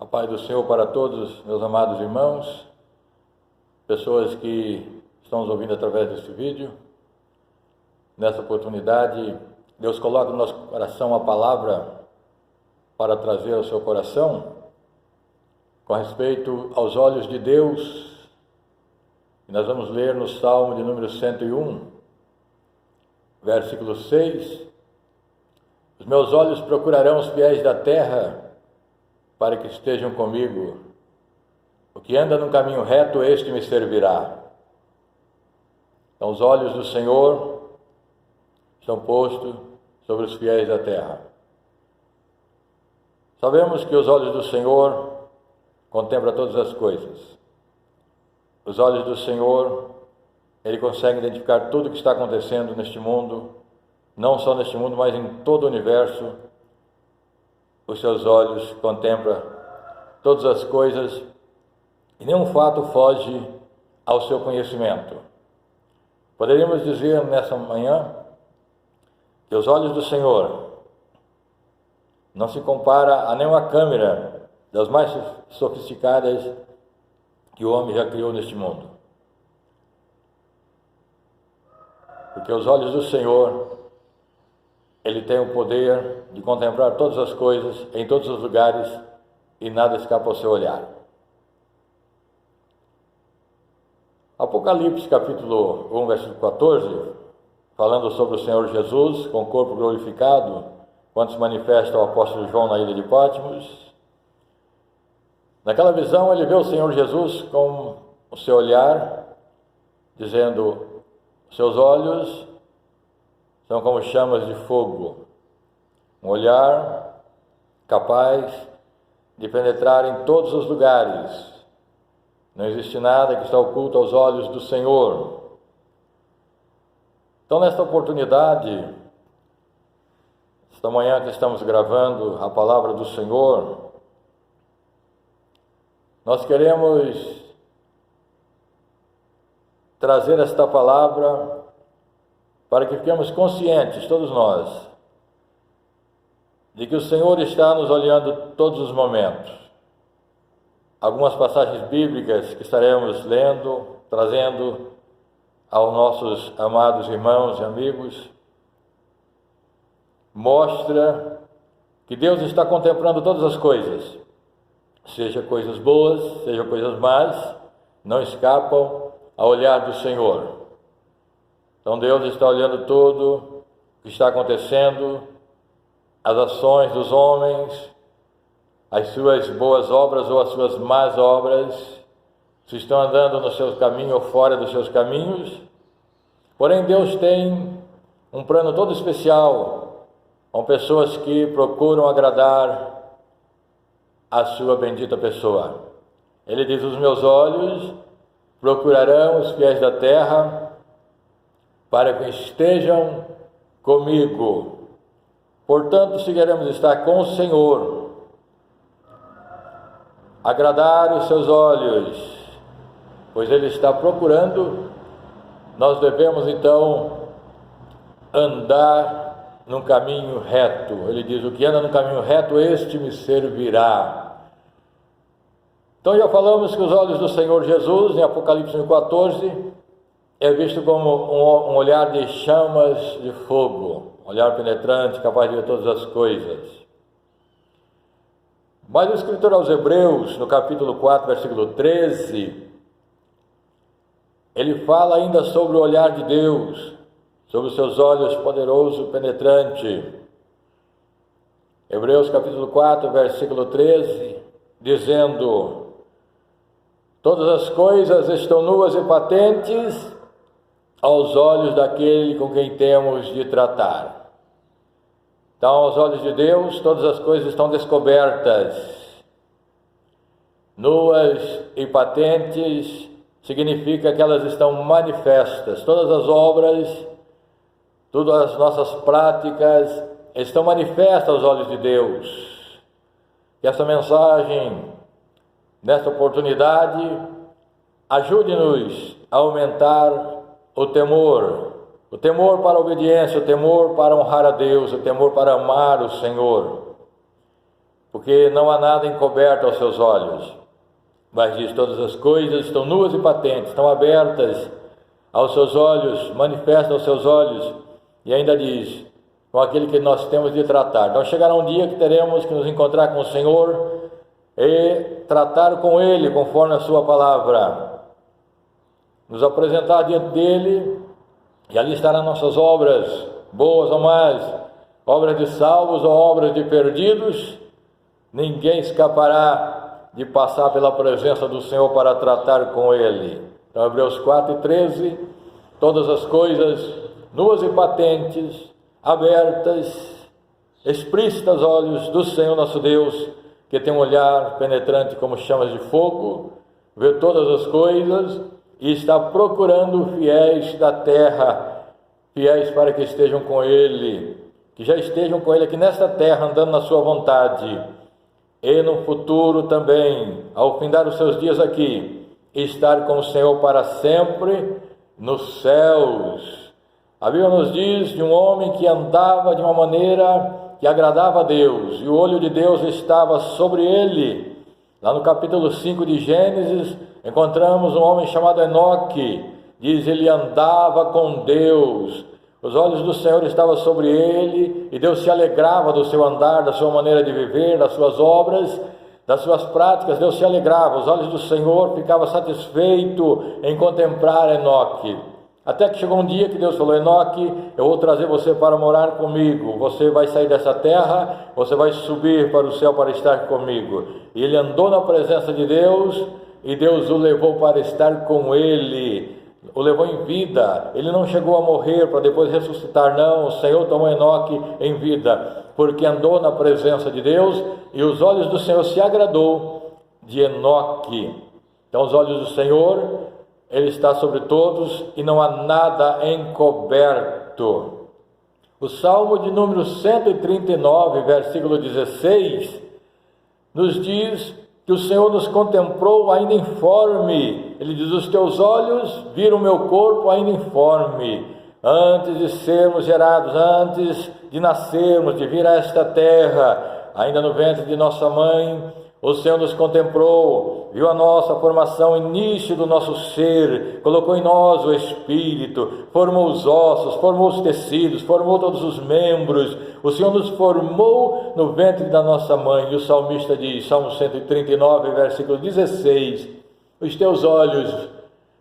A paz do Senhor para todos, meus amados irmãos, pessoas que estão nos ouvindo através deste vídeo. Nessa oportunidade, Deus coloca no nosso coração a palavra para trazer ao seu coração com respeito aos olhos de Deus. E nós vamos ler no Salmo de número 101, versículo 6. Os meus olhos procurarão os fiéis da terra, para que estejam comigo. O que anda no caminho reto, este me servirá. Então, os olhos do Senhor estão postos sobre os fiéis da terra. Sabemos que os olhos do Senhor contemplam todas as coisas. Os olhos do Senhor, Ele consegue identificar tudo o que está acontecendo neste mundo, não só neste mundo, mas em todo o universo. Os seus olhos contemplam todas as coisas e nenhum fato foge ao seu conhecimento. Poderíamos dizer nessa manhã que os olhos do Senhor não se compara a nenhuma câmera das mais sofisticadas que o homem já criou neste mundo. Porque os olhos do Senhor, Ele tem o poder de contemplar todas as coisas, em todos os lugares, e nada escapa ao seu olhar. Apocalipse, capítulo 1, versículo 14, falando sobre o Senhor Jesus, com o corpo glorificado, quando se manifesta ao apóstolo João na ilha de Patmos. Naquela visão, ele vê o Senhor Jesus com o seu olhar, dizendo: seus olhos são como chamas de fogo, um olhar capaz de penetrar em todos os lugares. Não existe nada que está oculto aos olhos do Senhor. Então, nesta oportunidade, esta manhã que estamos gravando a palavra do Senhor, nós queremos trazer esta palavra para que fiquemos conscientes, todos nós, de que o Senhor está nos olhando todos os momentos. Algumas passagens bíblicas que estaremos lendo, trazendo aos nossos amados irmãos e amigos, mostra que Deus está contemplando todas as coisas, seja coisas boas, seja coisas más, não escapam ao olhar do Senhor. Então Deus está olhando tudo o que está acontecendo, as ações dos homens, as suas boas obras ou as suas más obras, se estão andando no seu caminho ou fora dos seus caminhos. Porém, Deus tem um plano todo especial com pessoas que procuram agradar a sua bendita pessoa. Ele diz: os meus olhos procurarão os fiéis da terra, para que estejam comigo. Portanto, se queremos estar com o Senhor, agradar os seus olhos, pois Ele está procurando, nós devemos então andar num caminho reto. Ele diz: o que anda no caminho reto, este me servirá. Então já falamos que os olhos do Senhor Jesus, em Apocalipse 14, é visto como um olhar de chamas de fogo, um olhar penetrante, capaz de ver todas as coisas. Mas o escritor aos Hebreus, no capítulo 4, versículo 13, ele fala ainda sobre o olhar de Deus, sobre os seus olhos poderoso, penetrante. Hebreus capítulo 4, versículo 13, dizendo: todas as coisas estão nuas e patentes aos olhos daquele com quem temos de tratar. Então, aos olhos de Deus, todas as coisas estão descobertas. Nuas e patentes significa que elas estão manifestas. Todas as obras, todas as nossas práticas estão manifestas aos olhos de Deus. E essa mensagem, nesta oportunidade, ajude-nos a aumentar o temor para a obediência, o temor para honrar a Deus, o temor para amar o Senhor. porque não há nada encoberto aos seus olhos. Mas diz, todas as coisas estão nuas e patentes, estão abertas aos seus olhos, manifestas aos seus olhos, e ainda diz, com aquele que nós temos de tratar. Então chegará um dia que teremos que nos encontrar com o Senhor e tratar com Ele conforme a sua palavra, nos apresentar diante dEle, e ali estarão nossas obras, boas ou más, obras de salvos ou obras de perdidos. Ninguém escapará de passar pela presença do Senhor para tratar com Ele. Então, Hebreus 4:13, todas as coisas nuas e patentes, abertas, explícitas aos olhos do Senhor nosso Deus, que tem um olhar penetrante como chamas de fogo, vê todas as coisas e está procurando fiéis da terra, fiéis para que estejam com Ele, que já estejam com Ele aqui nesta terra, andando na sua vontade, e no futuro também, ao findar os seus dias aqui, estar com o Senhor para sempre nos céus. A Bíblia nos diz de um homem que andava de uma maneira que agradava a Deus, e o olho de Deus estava sobre ele. Lá no capítulo 5 de Gênesis, encontramos um homem chamado Enoque. Diz, ele andava com Deus, os olhos do Senhor estavam sobre ele, e Deus se alegrava do seu andar, da sua maneira de viver, das suas obras, das suas práticas. Deus se alegrava, os olhos do Senhor ficavam satisfeitos em contemplar Enoque. Até que chegou um dia que Deus falou, Enoque, eu vou trazer você para morar comigo, você vai sair dessa terra, você vai subir para o céu para estar comigo. E ele andou na presença de Deus, e Deus o levou para estar com ele, o levou em vida. Ele não chegou a morrer para depois ressuscitar, não. O Senhor tomou Enoque em vida, porque andou na presença de Deus, e os olhos do Senhor se agradou de Enoque. Então os olhos do Senhor, Ele está sobre todos, e não há nada encoberto. O Salmo de número 139, versículo 16, nos diz que o Senhor nos contemplou ainda informe. Ele diz, os teus olhos viram o meu corpo ainda informe. Antes de sermos gerados, antes de nascermos, de vir a esta terra, ainda no ventre de nossa mãe, o Senhor nos contemplou, viu a nossa formação, início do nosso ser, colocou em nós o Espírito, formou os ossos, formou os tecidos, formou todos os membros. O Senhor nos formou no ventre da nossa mãe. E o salmista diz, Salmo 139, versículo 16, os teus olhos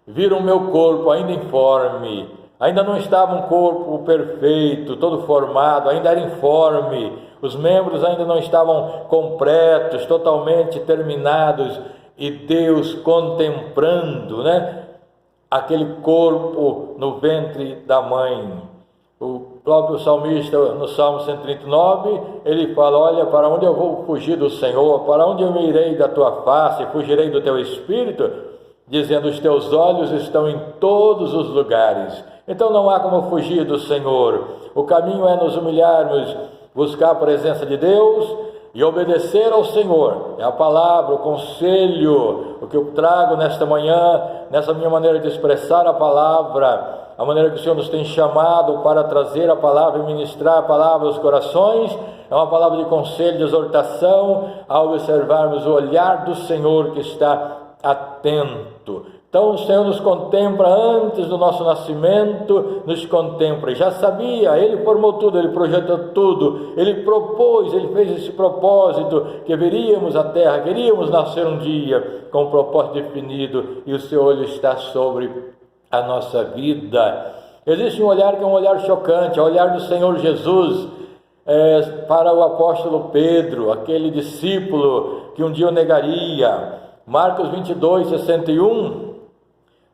viram o meu corpo ainda informe. Ainda não estava um corpo perfeito, todo formado, ainda era informe. Os membros ainda não estavam completos, totalmente terminados. E Deus contemplando, aquele corpo no ventre da mãe. O próprio salmista, no Salmo 139, ele fala, olha, para onde eu vou fugir do Senhor? Para onde eu me irei da tua face? Fugirei do teu Espírito? Dizendo, os teus olhos estão em todos os lugares. Então não há como fugir do Senhor. O caminho é nos humilharmos, buscar a presença de Deus e obedecer ao Senhor. É a palavra, o conselho, o que eu trago nesta manhã, nessa minha maneira de expressar a palavra, a maneira que o Senhor nos tem chamado para trazer a palavra e ministrar a palavra aos corações. É uma palavra de conselho, de exortação, a observarmos o olhar do Senhor que está atento. Então o Senhor nos contempla antes do nosso nascimento, nos contempla, já sabia, Ele formou tudo, Ele projetou tudo, Ele propôs, Ele fez esse propósito, que veríamos a terra, queríamos nascer um dia, com um propósito definido, e o seu olho está sobre a nossa vida. Existe um olhar que é um olhar chocante, é o olhar do Senhor Jesus, para o apóstolo Pedro, aquele discípulo que um dia o negaria. Marcos 22, 61,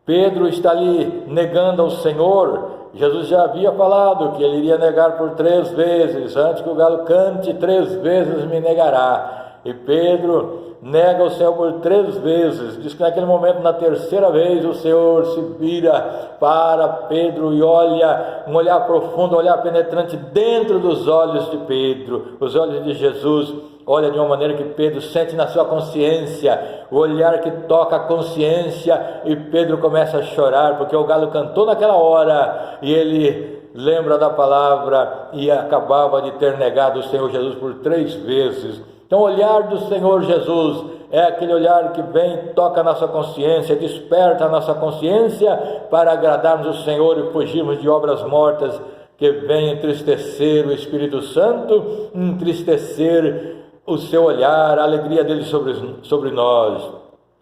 Pedro está ali negando ao Senhor. Jesus já havia falado que ele iria negar por 3 vezes, antes que o galo cante, 3 vezes me negará. E Pedro nega o Senhor por 3 vezes. Diz que naquele momento, na 3ª vez, o Senhor se vira para Pedro e olha, um olhar profundo, um olhar penetrante dentro dos olhos de Pedro, os olhos de Jesus. Olha de uma maneira que Pedro sente na sua consciência, o olhar que toca a consciência, e Pedro começa a chorar, porque o galo cantou naquela hora, e ele lembra da palavra, e acabava de ter negado o Senhor Jesus por 3 vezes. Então o olhar do Senhor Jesus é aquele olhar que vem, toca a nossa consciência, desperta a nossa consciência para agradarmos o Senhor e fugirmos de obras mortas que vêm entristecer o Espírito Santo, entristecer o seu olhar, a alegria dele sobre nós.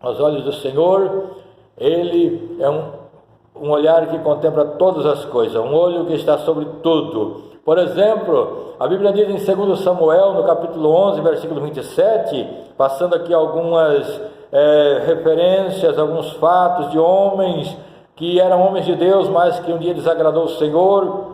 Aos olhos do Senhor, ele é um olhar que contempla todas as coisas, um olho que está sobre tudo. Por exemplo, a Bíblia diz em 2 Samuel, no capítulo 11, versículo 27, passando aqui algumas referências, alguns fatos de homens que eram homens de Deus, mas que um dia desagradou o Senhor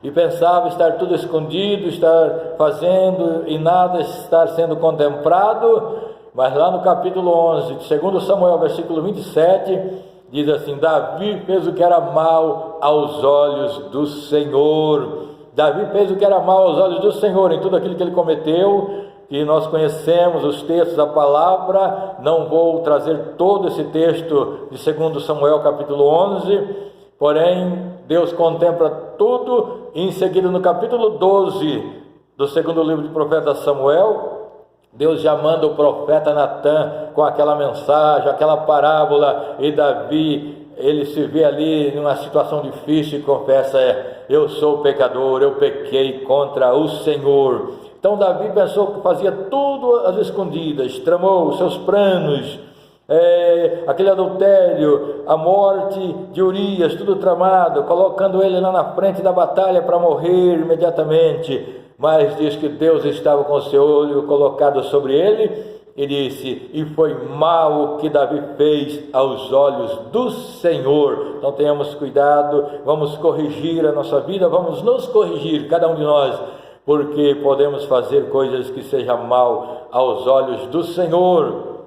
e pensava estar tudo escondido, estar fazendo e nada estar sendo contemplado. Mas lá no capítulo 11 de 2 Samuel, versículo 27, diz assim: Davi fez o que era mal aos olhos do Senhor. Davi fez o que era mal aos olhos do Senhor em tudo aquilo que ele cometeu, que nós conhecemos os textos da palavra. Não vou trazer todo esse texto de 2 Samuel capítulo 11, porém Deus contempla tudo. E em seguida, no capítulo 12 do segundo livro do profeta Samuel, Deus já manda o profeta Natã com aquela mensagem, aquela parábola, e Davi, ele se vê ali numa situação difícil e confessa: eu sou pecador, eu pequei contra o Senhor. Então Davi pensou que fazia tudo às escondidas, tramou os seus planos, aquele adultério, a morte de Urias, tudo tramado, colocando ele lá na frente da batalha para morrer imediatamente. Mas diz que Deus estava com o seu olho colocado sobre ele e disse: e foi mal o que Davi fez aos olhos do Senhor. Então tenhamos cuidado, vamos corrigir a nossa vida, vamos nos corrigir, cada um de nós, porque podemos fazer coisas que sejam mal aos olhos do Senhor.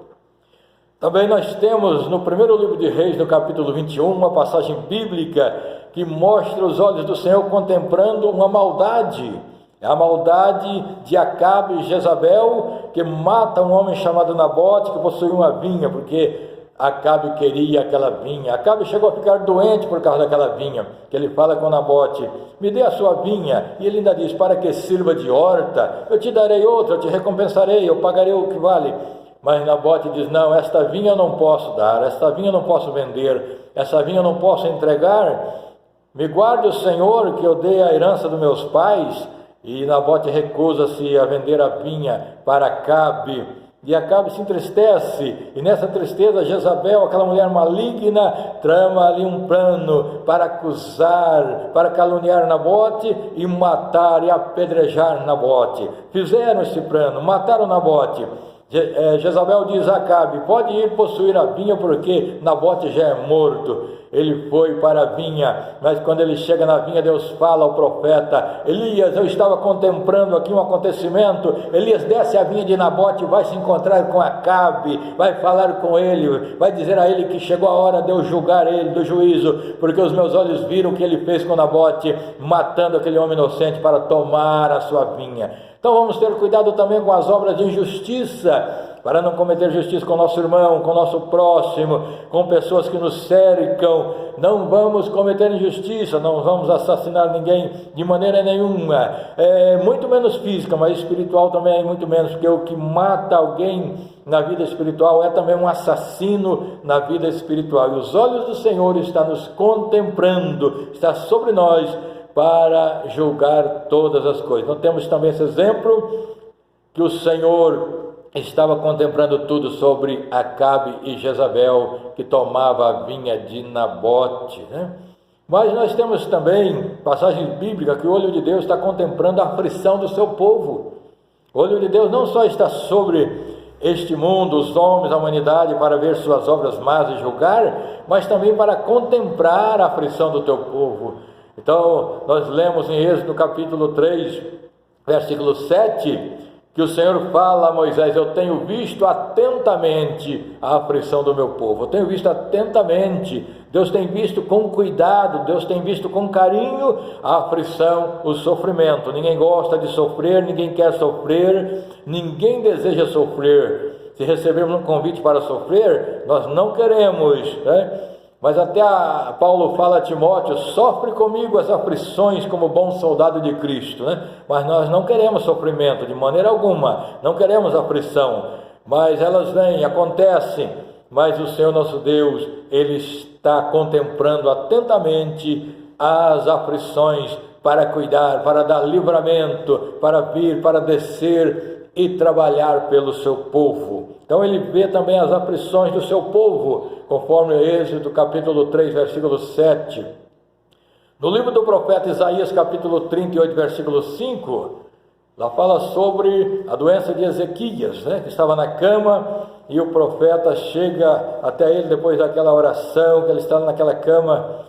Também nós temos no primeiro livro de Reis, no capítulo 21, uma passagem bíblica que mostra os olhos do Senhor contemplando uma maldade. A maldade de Acabe e Jezabel, que mata um homem chamado Nabote, que possuía uma vinha, porque Acabe queria aquela vinha. Acabe chegou a ficar doente por causa daquela vinha, que ele fala com Nabote: me dê a sua vinha. E ele ainda diz: para que sirva de horta, eu te darei outra, eu te recompensarei, eu pagarei o que vale. Mas Nabote diz: não, esta vinha eu não posso dar, esta vinha eu não posso vender, essa vinha eu não posso entregar. Me guarde o Senhor, que eu dei a herança dos meus pais. E Nabote recusa-se a vender a vinha para Acabe. E Acabe se entristece, e nessa tristeza Jezabel, aquela mulher maligna, trama ali um plano para acusar, para caluniar Nabote e matar e apedrejar Nabote. Fizeram esse plano, mataram Nabote. Jezabel diz a Acabe: pode ir possuir a vinha, porque Nabote já é morto. Ele foi para a vinha, mas quando ele chega na vinha, Deus fala ao profeta: Elias, eu estava contemplando aqui um acontecimento. Elias, desce a vinha de Nabote, vai se encontrar com Acabe, vai falar com ele, vai dizer a ele que chegou a hora de eu julgar ele do juízo, porque os meus olhos viram o que ele fez com Nabote, matando aquele homem inocente para tomar a sua vinha. Então vamos ter cuidado também com as obras de injustiça, para não cometer justiça com o nosso irmão, com o nosso próximo, com pessoas que nos cercam. Não vamos cometer injustiça, não vamos assassinar ninguém de maneira nenhuma, muito menos física, mas espiritual também muito menos, porque o que mata alguém na vida espiritual é também um assassino na vida espiritual. E os olhos do Senhor estão nos contemplando, está sobre nós para julgar todas as coisas. Então temos também esse exemplo, que o Senhor estava contemplando tudo sobre Acabe e Jezabel, que tomava a vinha de Nabote, né? Mas nós temos também passagens bíblicas que o olho de Deus está contemplando a aflição do seu povo. O olho de Deus não só está sobre este mundo, os homens, a humanidade, para ver suas obras más e julgar, mas também para contemplar a aflição do teu povo. Então nós lemos em Êxodo capítulo 3, versículo 7, que o Senhor fala a Moisés: eu tenho visto atentamente a aflição do meu povo, eu tenho visto atentamente. Deus tem visto com cuidado, Deus tem visto com carinho a aflição, o sofrimento. Ninguém gosta de sofrer, ninguém quer sofrer, ninguém deseja sofrer. Se recebemos um convite para sofrer, nós não queremos, né? Mas até Paulo fala a Timóteo: sofre comigo as aflições como bom soldado de Cristo, né? Mas nós não queremos sofrimento de maneira alguma, não queremos aflição, mas elas vêm, acontecem, mas o Senhor nosso Deus, Ele está contemplando atentamente as aflições para cuidar, para dar livramento, para vir, para descer e trabalhar pelo seu povo. Então ele vê também as aflições do seu povo, conforme Êxodo capítulo 3, versículo 7. No livro do profeta Isaías, capítulo 38, versículo 5, lá fala sobre a doença de Ezequias, né, que estava na cama, e o profeta chega até ele depois daquela oração, que ele está naquela cama,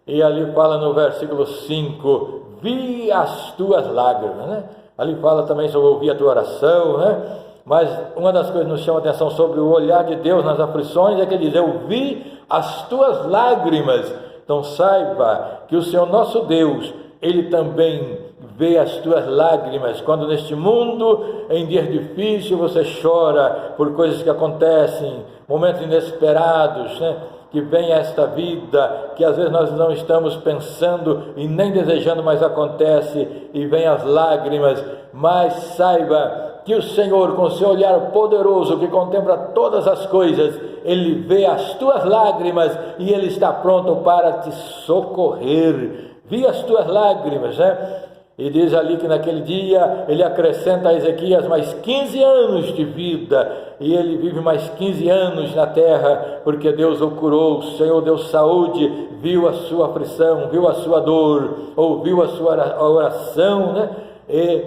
e ali fala no versículo 5, vi as tuas lágrimas, né? Ali fala também sobre ouvir a tua oração, né? Mas uma das coisas que nos chama a atenção sobre o olhar de Deus nas aflições é que ele diz: eu vi as tuas lágrimas. Então saiba que o Senhor nosso Deus, Ele também vê as tuas lágrimas. Quando neste mundo, em dias difíceis, você chora por coisas que acontecem, momentos inesperados, né? Que vem esta vida, que às vezes nós não estamos pensando e nem desejando, mas acontece, e vem as lágrimas. Mas saiba que o Senhor, com seu olhar poderoso, que contempla todas as coisas, Ele vê as tuas lágrimas e Ele está pronto para te socorrer. Vi as tuas lágrimas, né? E diz ali que naquele dia ele acrescenta a Ezequias mais 15 anos de vida, e ele vive mais 15 anos na terra, porque Deus o curou, o Senhor deu saúde, viu a sua aflição, viu a sua dor, ouviu a sua oração, né? E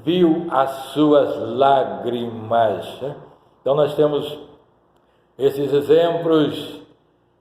viu as suas lágrimas, né? Então nós temos esses exemplos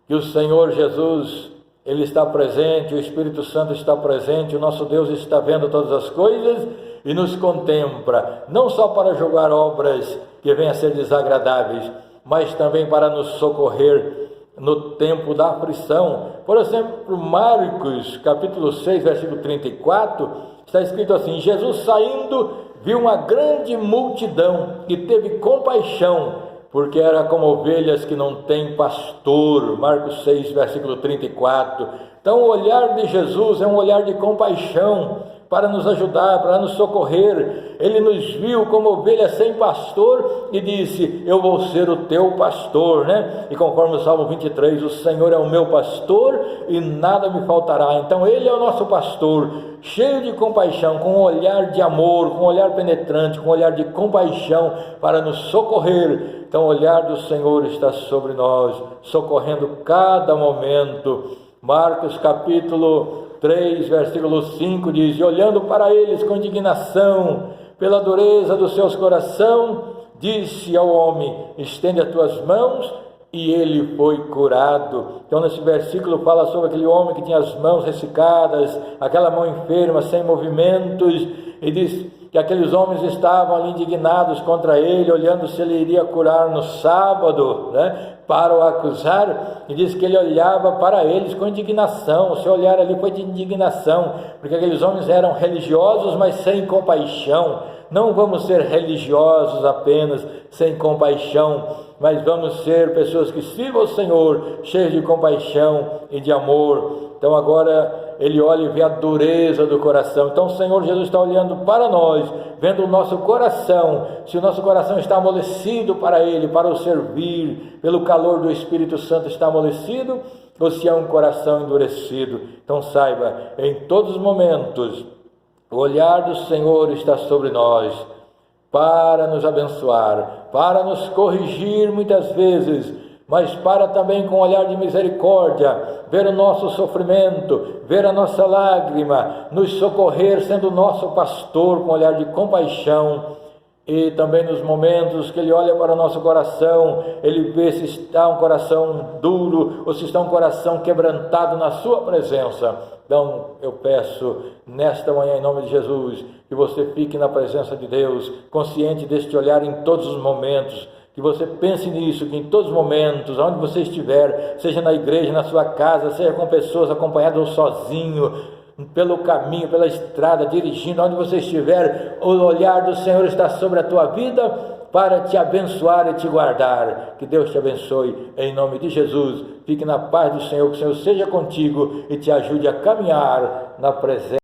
que o Senhor Jesus, Ele está presente, o Espírito Santo está presente, o nosso Deus está vendo todas as coisas e nos contempla, não só para julgar obras que venham a ser desagradáveis, mas também para nos socorrer no tempo da aflição. Por exemplo, Marcos, capítulo 6, versículo 34, está escrito assim: Jesus saindo, viu uma grande multidão e teve compaixão, porque era como ovelhas que não têm pastor. Marcos 6, versículo 34. Então o olhar de Jesus é um olhar de compaixão, para nos ajudar, para nos socorrer. Ele nos viu como ovelhas sem pastor e disse: eu vou ser o teu pastor, né? E conforme o Salmo 23, o Senhor é o meu pastor e nada me faltará. Então Ele é o nosso pastor, cheio de compaixão, com um olhar de amor, com um olhar penetrante, com um olhar de compaixão para nos socorrer. Então o olhar do Senhor está sobre nós, socorrendo cada momento. Marcos capítulo 3, versículo 5 diz: e olhando para eles com indignação, pela dureza dos seus corações, disse ao homem: estende as tuas mãos, e ele foi curado. Então nesse versículo fala sobre aquele homem que tinha as mãos ressecadas, aquela mão enferma, sem movimentos, e diz que aqueles homens estavam ali indignados contra ele, olhando se ele iria curar no sábado, né, para o acusar, e diz que ele olhava para eles com indignação. O seu olhar ali foi de indignação, porque aqueles homens eram religiosos, mas sem compaixão. Não vamos ser religiosos apenas, sem compaixão, mas vamos ser pessoas que sirvam ao Senhor, cheios de compaixão e de amor. Então agora ele olha e vê a dureza do coração. Então o Senhor Jesus está olhando para nós, vendo o nosso coração, se o nosso coração está amolecido para Ele, para o servir, pelo calor do Espírito Santo está amolecido, ou se é um coração endurecido. Então saiba, em todos os momentos, o olhar do Senhor está sobre nós, para nos abençoar, para nos corrigir muitas vezes, mas para também com um olhar de misericórdia, ver o nosso sofrimento, ver a nossa lágrima, nos socorrer sendo nosso pastor com um olhar de compaixão. E também nos momentos que Ele olha para o nosso coração, Ele vê se está um coração duro ou se está um coração quebrantado na sua presença. Então eu peço nesta manhã, em nome de Jesus, que você fique na presença de Deus, consciente deste olhar em todos os momentos, que você pense nisso, que em todos os momentos, onde você estiver, seja na igreja, na sua casa, seja com pessoas acompanhadas ou sozinho, pelo caminho, pela estrada, dirigindo, onde você estiver, o olhar do Senhor está sobre a tua vida para te abençoar e te guardar. Que Deus te abençoe, em nome de Jesus. Fique na paz do Senhor, que o Senhor seja contigo e te ajude a caminhar na presença